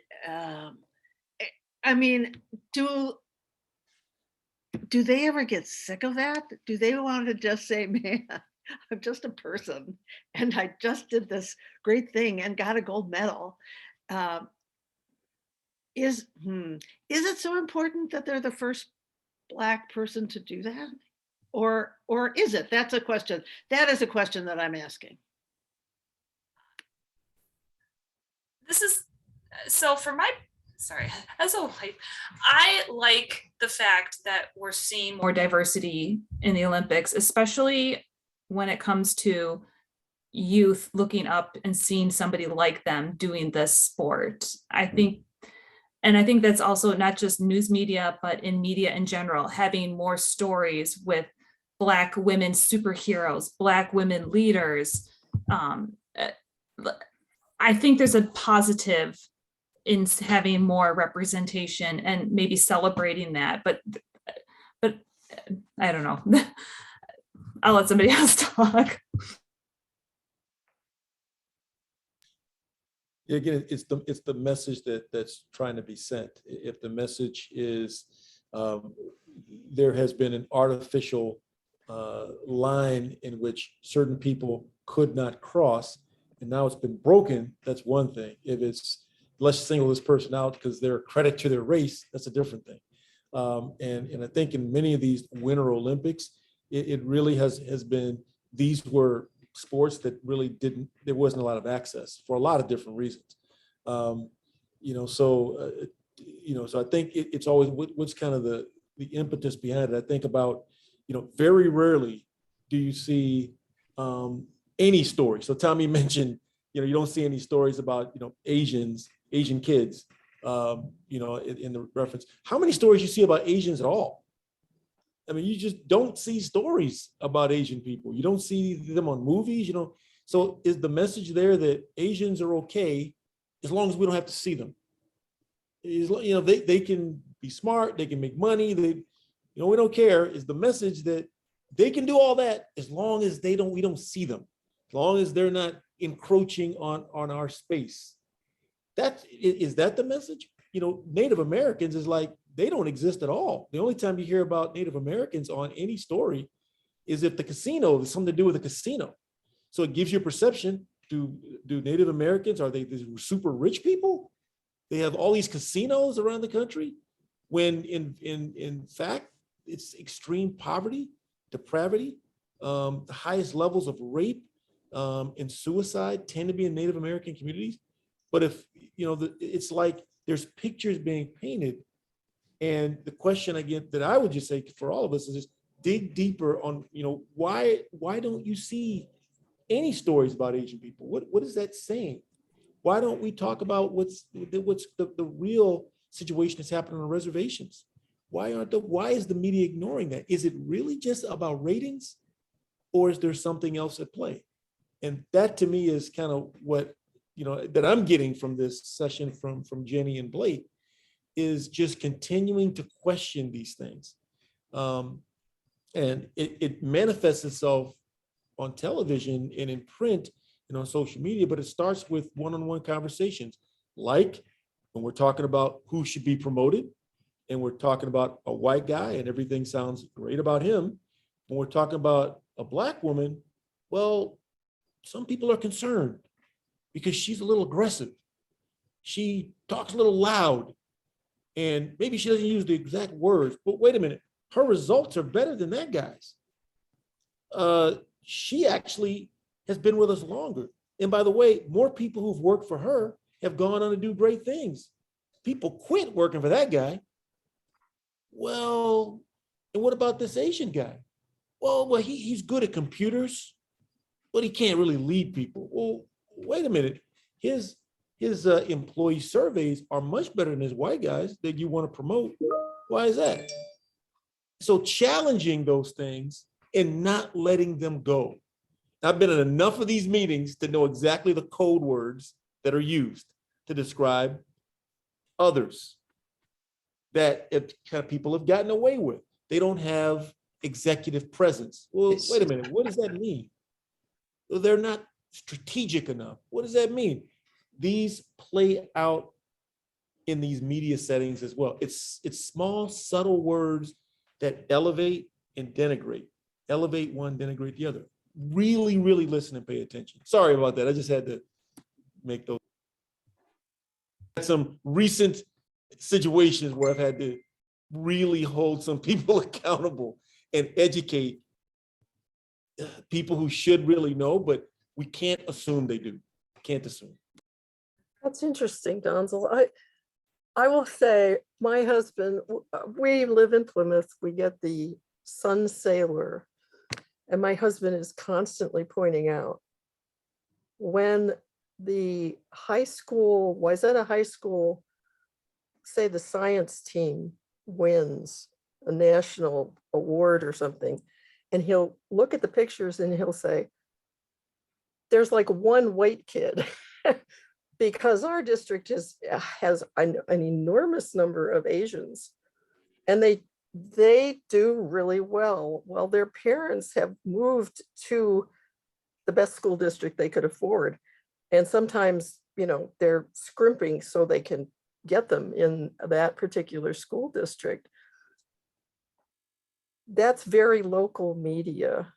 I mean, do they ever get sick of that? Do they want to just say, man, I'm just a person and I just did this great thing and got a gold medal? Is it so important that they're the first Black person to do that? Or is it? That's a question. That is a question that I'm asking. This is so for my as a white, I like the fact that we're seeing more diversity in the Olympics, especially when it comes to youth looking up and seeing somebody like them doing this sport. I think that's also not just news media, but in media in general, having more stories with Black women superheroes, Black women leaders. I think there's a positive in having more representation and maybe celebrating that, but I don't know. I'll let somebody else talk. Again, it's the message that's trying to be sent. If the message is there has been an artificial line in which certain people could not cross, and now it's been broken, that's one thing. If it's let's single this person out because they're a credit to their race, that's a different thing. And I think in many of these Winter Olympics, it really has been, these were sports that really there wasn't a lot of access for a lot of different reasons. So I think it's always what's kind of the impetus behind it. I think about, very rarely do you see any story. So Tommy mentioned, you don't see any stories about, Asian kids, in the reference. How many stories you see about Asians at all? I mean, you just don't see stories about Asian people. You don't see them on movies, So is the message there that Asians are okay as long as we don't have to see them? They can be smart, they can make money, we don't care. Is the message that they can do all that as long as we don't see them, as long as they're not encroaching on our space? Is that the message? Native Americans is like, they don't exist at all. The only time you hear about Native Americans on any story is if the casino has something to do with a casino. So it gives you a perception. Do Native Americans, are they super rich people? They have all these casinos around the country, when in fact, it's extreme poverty, depravity, the highest levels of rape and suicide tend to be in Native American communities. But if, it's like there's pictures being painted. And the question again that I would just say for all of us is just dig deeper on, why don't you see any stories about Asian people? What is that saying? Why don't we talk about what's the real situation that's happening on reservations? Why is the media ignoring that? Is it really just about ratings, or is there something else at play? And that to me is kind of what, that I'm getting from this session from Jenny and Blake, is just continuing to question these things. And it manifests itself on television and in print and on social media, but it starts with one-on-one conversations. Like when we're talking about who should be promoted and we're talking about a white guy and everything sounds great about him. When we're talking about a Black woman, well, some people are concerned because she's a little aggressive. She talks a little loud and maybe she doesn't use the exact words, but wait a minute, her results are better than that guy's. She actually has been with us longer. And by the way, more people who've worked for her have gone on to do great things. People quit working for that guy. Well, and what about this Asian guy? Well, he's good at computers, but he can't really lead people. Well, wait a minute. His employee surveys are much better than his white guys that you want to promote. Why is that? So challenging those things and not letting them go. I've been in enough of these meetings to know exactly the code words that are used to describe others that people have gotten away with. They don't have executive presence. Well, wait a minute, what does that mean? Well, they're not strategic enough. What does that mean? These play out in these media settings as well. It's small, subtle words that elevate and denigrate. Elevate one, denigrate the other. Really, really listen and pay attention. Sorry about that. I just had to make those. Some recent situations where I've had to really hold some people accountable and educate people who should really know, but we can't assume they do. Can't assume. That's interesting, Donzel. I will say, my husband, we live in Plymouth. We get the Sun Sailor, and my husband is constantly pointing out when the high school, Wayzata High School, say the science team wins a national award or something, and he'll look at the pictures and he'll say, there's like one white kid. Because our district has an enormous number of Asians, and they do really well. Well, their parents have moved to the best school district they could afford, and sometimes, they're scrimping so they can get them in that particular school district. That's very local media,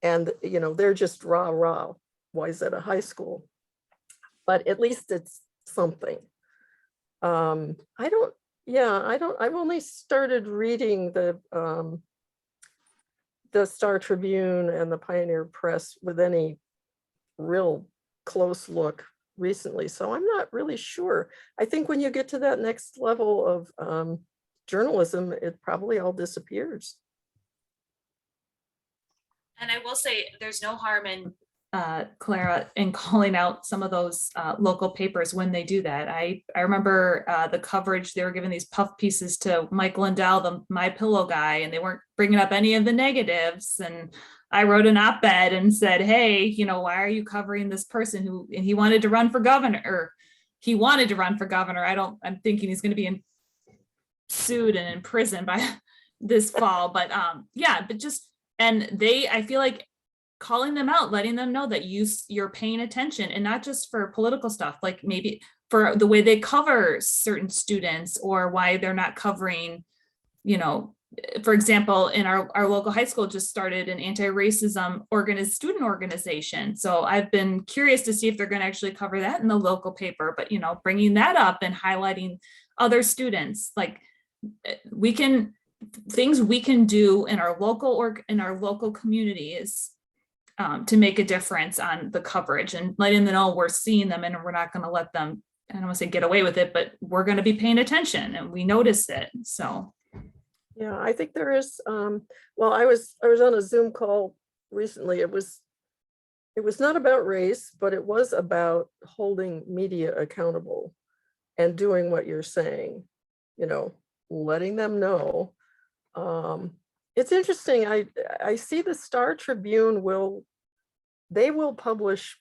and they're just rah. Why is that a high school? But at least it's something. I've only started reading the Star Tribune and the Pioneer Press with any real close look recently. So I'm not really sure. I think when you get to that next level of journalism, it probably all disappears. And I will say there's no harm in Clara, in calling out some of those local papers when they do that. I remember the coverage, they were giving these puff pieces to Mike Lindell, the My Pillow guy, and they weren't bringing up any of the negatives. And I wrote an op-ed and said, hey, why are you covering this person and he wanted to run for governor, or he wanted to run for governor. I'm thinking he's going to be sued and in prison by this fall. But I feel like calling them out, letting them know that you're paying attention, and not just for political stuff, like maybe for the way they cover certain students or why they're not covering, for example, in our local high school just started an anti-racism student organization. So I've been curious to see if they're going to actually cover that in the local paper, but bringing that up and highlighting other students, like things we can do in our local communities to make a difference on the coverage, and letting them know we're seeing them and we're not going to let them, I don't want to say get away with it, but we're going to be paying attention and we notice it. So. Yeah, I think there is, well, I was on a Zoom call recently. It was not about race, but it was about holding media accountable and doing what you're saying, letting them know. It's interesting. I see the Star Tribune will publish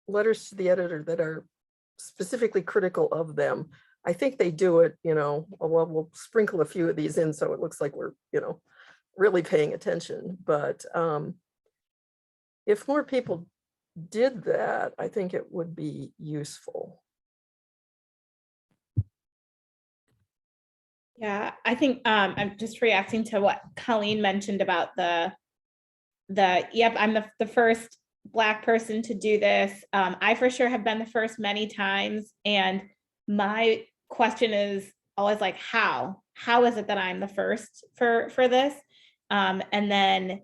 letters to the editor that are specifically critical of them. I think they do it, we'll sprinkle a few of these in so it looks like we're, really paying attention. But if more people did that, I think it would be useful. Yeah, I think I'm just reacting to what Colleen mentioned about yep, I'm the first Black person to do this. I for sure have been the first many times. And my question is always like, how is it that I'm the first for this? And then,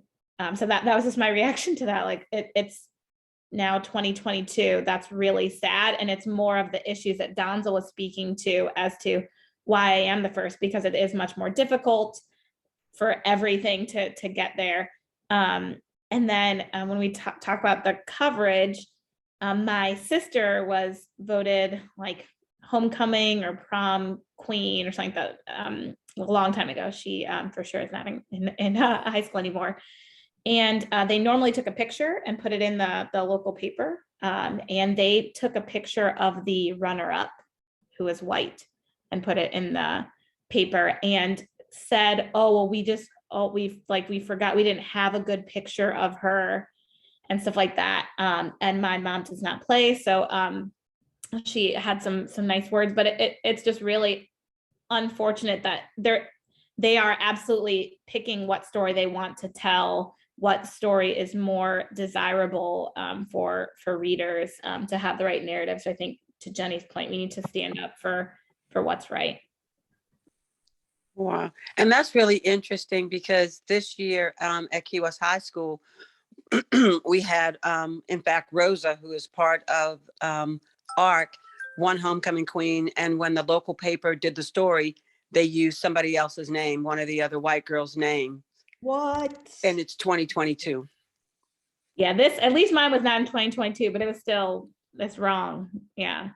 so that was just my reaction to that. Like it's now 2022. That's really sad. And it's more of the issues that Donza was speaking to as to why I am the first, because it is much more difficult for everything to get there. And then when we talk about the coverage, my sister was voted like homecoming or prom queen or something like that a long time ago. She for sure is not in high school anymore. And they normally took a picture and put it in the local paper. And they took a picture of the runner-up, who is white, and put it in the paper and said, oh, well, we forgot, we didn't have a good picture of her and stuff like that. And my mom does not play. So she had some nice words, but it's just really unfortunate that they are absolutely picking what story they want to tell, what story is more desirable for readers to have the right narrative. So I think, to Jenny's point, we need to stand up for what's right. Wow. And that's really interesting, because this year at Key West High School, we had, in fact, Rosa, who is part of ARC, won homecoming queen. And when the local paper did the story, they used somebody else's name, one of the other white girls' name. What? And it's 2022. Yeah, at least mine was not in 2022, but it was still, that's wrong. Yeah.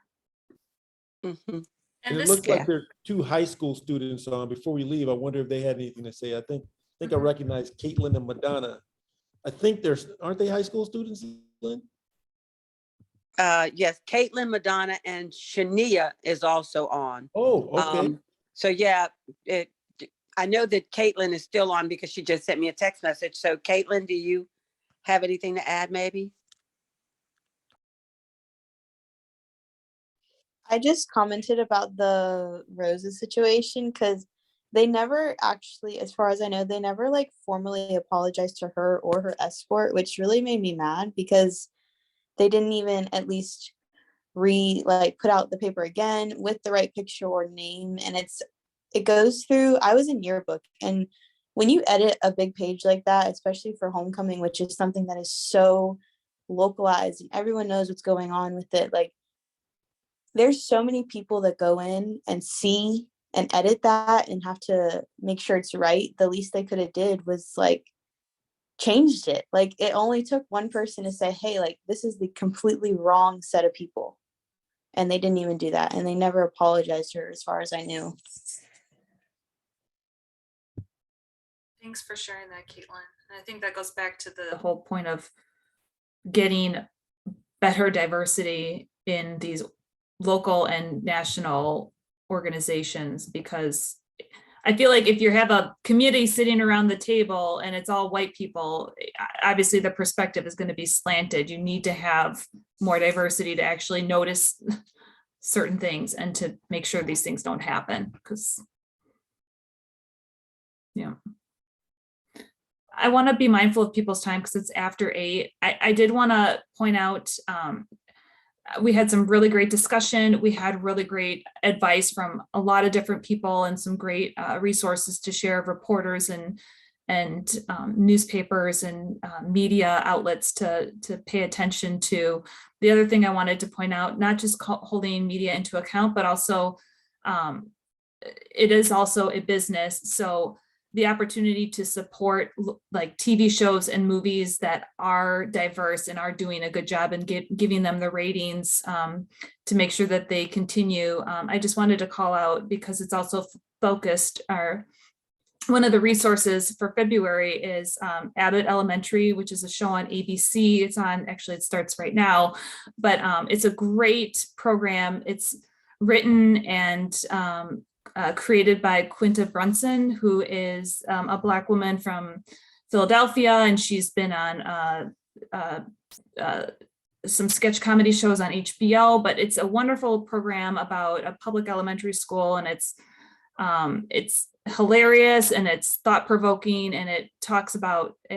Mm-hmm. And it looks like there are 2 high school students on. Before we leave, I wonder if they had anything to say. I think I recognize Caitlin and Madonna. I think aren't they high school students, Lynn? Yes, Caitlin, Madonna, and Shania is also on. Oh, okay. So yeah, I know that Caitlin is still on because she just sent me a text message. So Caitlin, do you have anything to add maybe? I just commented about the Rosa situation because they never actually, as far as I know, they never like formally apologized to her or her escort, which really made me mad because they didn't even at least put out the paper again with the right picture or name. And it goes through, I was in yearbook, and when you edit a big page like that, especially for homecoming, which is something that is so localized and everyone knows what's going on with it, like there's so many people that go in and see and edit that and have to make sure it's right. The least they could have did was like changed it. Like it only took one person to say, hey, like this is the completely wrong set of people. And they didn't even do that. And they never apologized to her as far as I knew. Thanks for sharing that, Caitlin. And I think that goes back to the whole point of getting better diversity in these local and national organizations, because I feel like if you have a community sitting around the table and it's all white people, obviously the perspective is going to be slanted. You need to have more diversity to actually notice certain things and to make sure these things don't happen. Because, yeah. I want to be mindful of people's time because it's after 8. I did want to point out, we had some really great discussion. We had really great advice from a lot of different people and some great resources to share of reporters and newspapers and media outlets to pay attention to. The other thing I wanted to point out, not just holding media into account, but also it is also a business. So the opportunity to support like TV shows and movies that are diverse and are doing a good job and giving them the ratings to make sure that they continue. I just wanted to call out because it's also focused, one of the resources for February is Abbott Elementary, which is a show on ABC. It's on, actually it starts right now, but it's a great program. It's written and created by Quinta Brunson, who is a Black woman from Philadelphia, and she's been on some sketch comedy shows on HBO, but it's a wonderful program about a public elementary school, and it's hilarious and it's thought-provoking, and it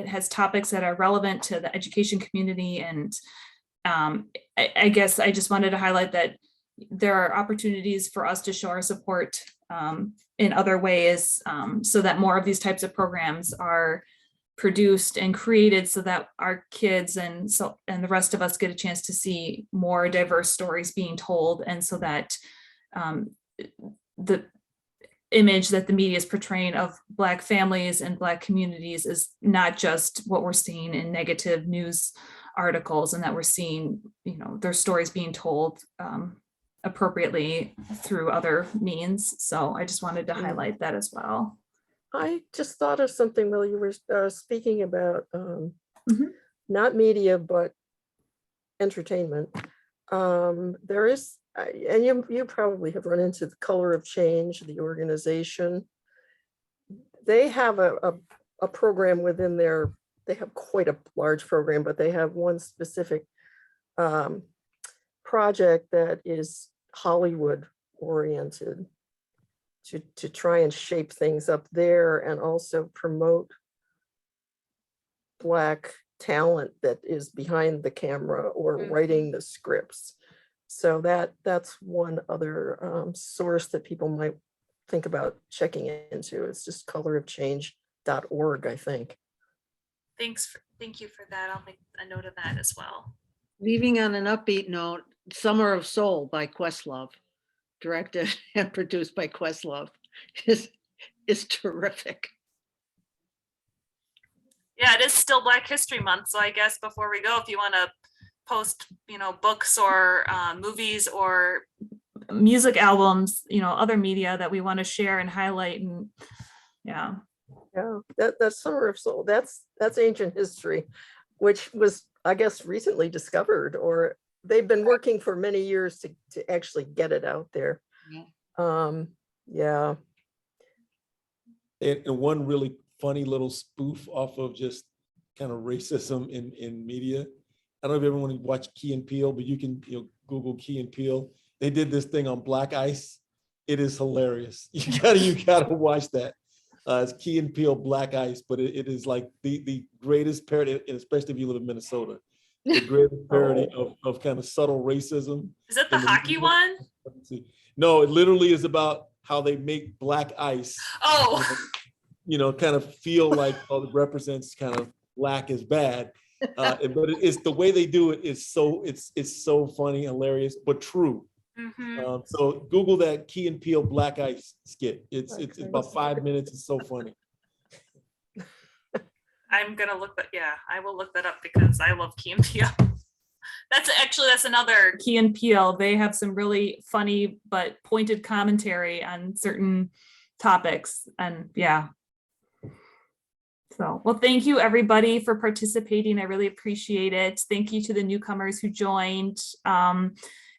has topics that are relevant to the education community. And I guess I just wanted to highlight that there are opportunities for us to show our support in other ways, so that more of these types of programs are produced and created, so that our kids and the rest of us get a chance to see more diverse stories being told, and so that the image that the media is portraying of Black families and Black communities is not just what we're seeing in negative news articles, and that we're seeing, their stories being told appropriately through other means. So I just wanted to highlight that as well. I just thought of something while you were speaking about not media, but entertainment. There is, and you probably have run into the Color of Change, the organization. They have a program within they have quite a large program, but they have one specific project that is Hollywood oriented to try and shape things up there, and also promote Black talent that is behind the camera or writing the scripts. So that's one other source that people might think about checking into. It's just colorofchange.org, I think. Thank you for that. I'll make a note of that as well. Leaving on an upbeat note, Summer of Soul by Questlove, directed and produced by Questlove, is terrific. Yeah, it is still Black History Month, so I guess before we go, if you want to post, books or movies or music albums, other media that we want to share and highlight, and yeah, that's Summer of Soul. That's ancient history, which was, I guess, recently discovered, or they've been working for many years to actually get it out there. Yeah. And one really funny little spoof off of just kind of racism in media. I don't know if everyone watched Key and Peele, but you can Google Key and Peele. They did this thing on black ice. It is hilarious. You gotta watch that. It's Key and Peele Black Ice, but it is like the greatest parody, and especially if you live in Minnesota, the greatest parody of kind of subtle racism. Is that the hockey one? No, it literally is about how they make black ice. Kind of feel like it represents kind of Black is bad. But it's the way they do it is it's so funny, hilarious, but true. So Google that Key and Peele Black Ice skit. It's about 5 minutes. It's so funny. I'm gonna look that. Yeah, I will look that up because I love Key and Peele. That's another Key and Peele. They have some really funny but pointed commentary on certain topics, and yeah. So, well, thank you everybody for participating. I really appreciate it. Thank you to the newcomers who joined.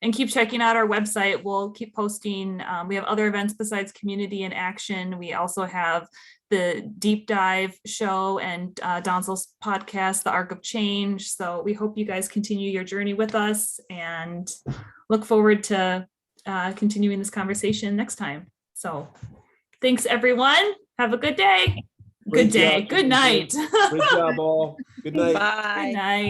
And keep checking out our website. We'll keep posting. We have other events besides Community in Action. We also have the Deep Dive show and Donzel's podcast, The Arc of Change. So we hope you guys continue your journey with us and look forward to continuing this conversation next time. So thanks everyone. Have a good day. Good day. Good night. Great job all. Good night. Bye. Good night.